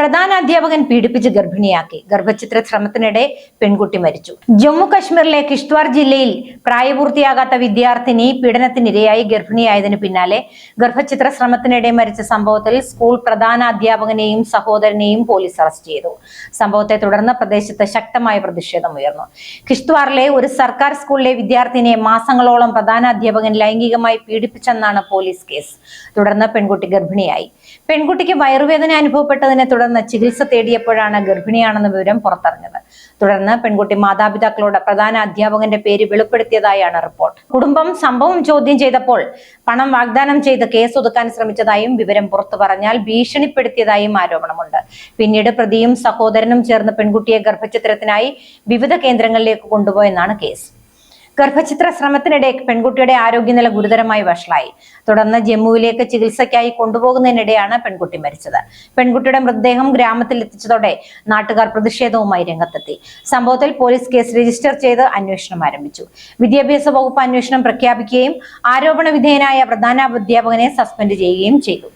പ്രധാന അധ്യാപകൻ പീഡിപ്പിച്ച് ഗർഭിണിയാക്കി. ഗർഭചിത്ര ശ്രമത്തിനിടെ പെൺകുട്ടി മരിച്ചു. ജമ്മു കശ്മീരിലെ കിഷ്ത്വാർ ജില്ലയിൽ പ്രായപൂർത്തിയാകാത്ത വിദ്യാർത്ഥിനി പീഡനത്തിനിരയായി ഗർഭിണിയായതിനു പിന്നാലെ ഗർഭചിത്ര ശ്രമത്തിനിടെ മരിച്ച സംഭവത്തിൽ സ്കൂൾ പ്രധാന അധ്യാപകനെയും സഹോദരനെയും പോലീസ് അറസ്റ്റ് ചെയ്തു. സംഭവത്തെ തുടർന്ന് പ്രദേശത്ത് ശക്തമായ പ്രതിഷേധം ഉയർന്നു. കിഷ്ത്വാറിലെ ഒരു സർക്കാർ സ്കൂളിലെ വിദ്യാർത്ഥിനിയെ മാസങ്ങളോളം പ്രധാന അധ്യാപകൻ ലൈംഗികമായി പീഡിപ്പിച്ചെന്നാണ് പോലീസ് കേസ്. തുടർന്ന് പെൺകുട്ടി ഗർഭിണിയായി. പെൺകുട്ടിക്ക് വയറുവേദന അനുഭവപ്പെട്ടതിനെ തുടർന്ന് ചികിത്സ തേടിയപ്പോഴാണ് ഗർഭിണിയാണെന്ന വിവരം പുറത്തറിഞ്ഞത്. തുടർന്ന് പെൺകുട്ടി മാതാപിതാക്കളോട് പ്രധാന അധ്യാപകന്റെ പേര് വെളിപ്പെടുത്തിയതായാണ് റിപ്പോർട്ട്. കുടുംബം സംഭവം ചോദ്യം ചെയ്തപ്പോൾ പണം വാഗ്ദാനം ചെയ്ത് കേസ് ഒതുക്കാൻ ശ്രമിച്ചതായും വിവരം പുറത്തു പറഞ്ഞാൽ ഭീഷണിപ്പെടുത്തിയതായും ആരോപണമുണ്ട്. പിന്നീട് പ്രതിയും സഹോദരനും ചേർന്ന് പെൺകുട്ടിയെ ഗർഭചിത്രത്തിനായി വിവിധ കേന്ദ്രങ്ങളിലേക്ക് കൊണ്ടുപോയെന്നാണ് കേസ്. ഗർഭചിത്ര ശ്രമത്തിനിടെ പെൺകുട്ടിയുടെ ആരോഗ്യനില ഗുരുതരമായി വഷളായി. തുടർന്ന് ജമ്മുവിലേക്ക് ചികിത്സയ്ക്കായി കൊണ്ടുപോകുന്നതിനിടെയാണ് പെൺകുട്ടി മരിച്ചത്. പെൺകുട്ടിയുടെ മൃതദേഹം ഗ്രാമത്തിൽ എത്തിച്ചതോടെ നാട്ടുകാർ പ്രതിഷേധവുമായി രംഗത്തെത്തി. സംഭവത്തിൽ പോലീസ് കേസ് രജിസ്റ്റർ ചെയ്ത് അന്വേഷണം ആരംഭിച്ചു. വിദ്യാഭ്യാസ വകുപ്പ് അന്വേഷണം പ്രഖ്യാപിക്കുകയും ആരോപണ വിധേയനായ പ്രധാന അധ്യാപകനെ സസ്പെൻഡ് ചെയ്യുകയും ചെയ്തു.